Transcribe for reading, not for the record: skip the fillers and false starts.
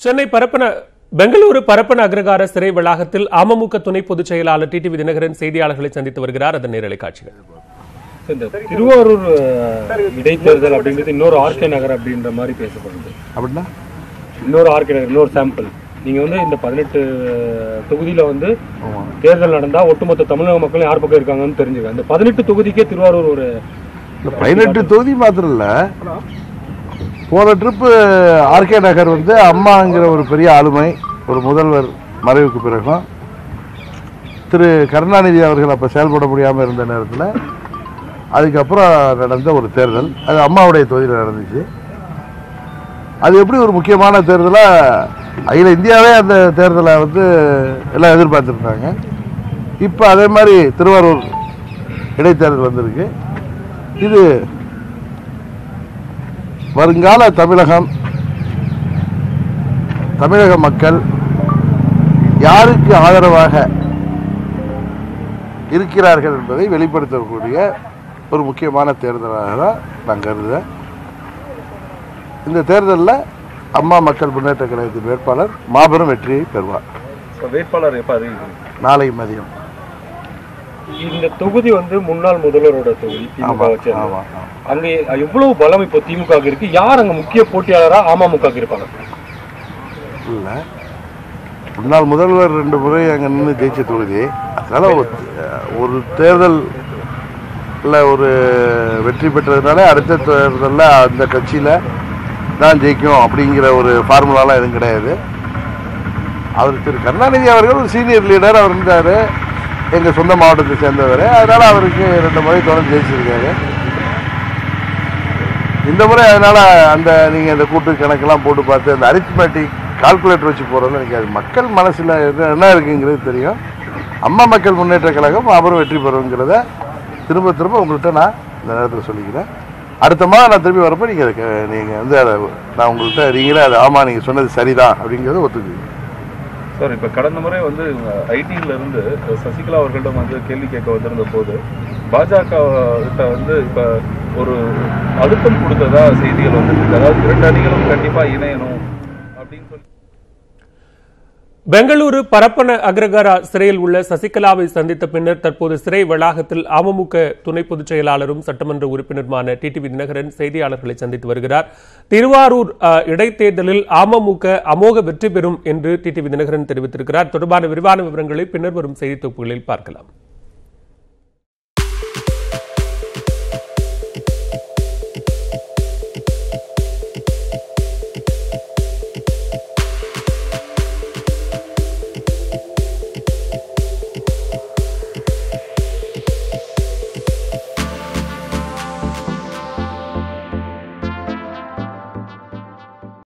சென்னை பெங்களூரு பரப்பன அக்ரகார சிறை வளாகத்தில் அமமுக துணை பொதுச் செயலாளர் டிடிவி தினகரன் செய்தியாளர்களை சந்தித்து வருகிறார். அதன் நேரலை காட்சிகள். திருவாரூர் இடைத்தேர்தல் அப்படிங்கிறது இன்னொரு ஆர்கே நகர் அப்படின்ற மாதிரி பேசப்படுது. அப்படின்னா இன்னொரு ஆர்கே நகர், இன்னொரு சாம்பிள். நீங்க இந்த 18 தொகுதியில தேர்தல் நடந்தா ஒட்டுமொத்த தமிழக மக்களும் யார் பக்கம் இருக்காங்கன்னு தெரிஞ்சுக்க. இந்த 18 தொகுதிக்கே திருவாரூர் ஒரு 18 தொகுதி மாத்திரம் இல்ல. போன ட்ரிப்பு ஆர்கே நகர் அம்மாங்கிற ஒரு பெரிய ஆளுமை, ஒரு முதல்வர் மறைவுக்கு பிறகும் திரு கருணாநிதி அவர்கள் அப்ப செயல்பட முடியாமல் இருந்த நேரத்தில் அதுக்கப்புறம் நடந்த ஒரு தேர்தல். அது அம்மாவுடைய தொகுதியில் நடந்துச்சு. அது எப்படி ஒரு முக்கியமான தேர்தலா அகில இந்தியாவே அந்த தேர்தலை எல்லாம் எதிர்பார்த்துருந்தாங்க. இப்போ அதே மாதிரி திருவாரூர் இடைத்தேர்தல் வந்திருக்கு. இது வருங்கால தமிழக மக்கள் யாருக்கு ஆதரவாக இருக்கிறார்கள் என்பதை வெளிப்படுத்தக்கூடிய ஒரு முக்கியமான தேர்தலாக தான் நான் கருதுகிறேன். இந்த தேர்தலில் அம்மா மக்கள் முன்னேற்ற கழகத்தின் வேட்பாளர் மாபெரும் வெற்றியை பெறுவார். வேட்பாளர் எப்ப அறிவிக்கும்? நாளை மதியம். இந்த தொகுதி முன்னாள் முதல்வரோட தொகுதி. அங்க எவ்வளவு பலம் இப்போ திமுக இருக்கு? யார் அங்க முக்கிய போட்டியாளரா அமமுக இருப்பாங்க? இல்ல, முன்னாள் முதல்வர் 2 முறை அங்க நின்று ஜெயிச்ச தொகுதி. அதனால ஒரு தேர்தல் ஒரு வெற்றி பெற்றதுனால அடுத்த தேர்தலில் அந்த கட்சியில தான் ஜெயிக்கும் அப்படிங்கிற ஒரு ஃபார்முலாலாம் எதுவும் கிடையாது. அவர் திரு கருணாநிதி அவர்கள் ஒரு சீனியர் லீடர். அவர் இருந்தார், எங்கள் சொந்த மாவட்டத்தை சேர்ந்தவர். அதனால் அவருக்கு 2 முறை தொடர்ந்து ஜெயிச்சிருக்காரு. இந்த முறை அதனால் நீங்கள் இந்த கூட்டு கணக்கெல்லாம் போட்டு பார்த்து அந்த அரித்மேட்டிக் கால்குலேட்டர் வச்சு போகிறோம்னு எனக்கு அது மக்கள் மனசில் என்ன இருக்குங்கிறது தெரியும். அம்மா மக்கள் முன்னேற்ற கழகம் அப்புறம் வெற்றி பெறுங்கிறத திரும்ப திரும்ப உங்கள்கிட்ட நான் இந்த நேரத்தில் சொல்லிக்கிறேன். அடுத்த மாதம் நான் திரும்பி வரப்போ நீங்கள் நான் உங்கள்கிட்ட நீங்களே அது ஆமாம் நீங்கள் சொன்னது சரிதான் அப்படிங்கிறத ஒத்துக்குவீங்க. சார், இப்போ கடந்த முறை ஐடியில இருந்து சசிகலா அவர்களிடம் கேள்வி கேட்க வந்திருந்த போது பாஜக கிட்ட இப்போ ஒரு அழுத்தம் கொடுத்ததா செய்திகள் வந்துருக்கு. அதாவது 2 அணிகளும் கண்டிப்பா இணையணும் அப்படின்னு சொல்லி. பெங்களூரு பரப்பன அக்ரகாரா சிறையில் உள்ள சசிகலாவை சந்தித்த பின்னர் தற்போது சிறை வளாகத்தில் அமமுக துணை பொதுச் செயலாளரும் சட்டமன்ற உறுப்பினருமான டிடிவி தினகரன் செய்தியாளர்களை சந்தித்து வருகிறார். திருவாரூர் இடைத்தேர்தலில் அமமுக அமோக வெற்றி பெறும் என்று டிடிவி தினகரன் தெரிவித்திருக்கிறார். தொடர்பான விரிவான விவரங்களை பின்னர் வரும் செய்தி தொகுப்புகளில் பார்க்கலாம்.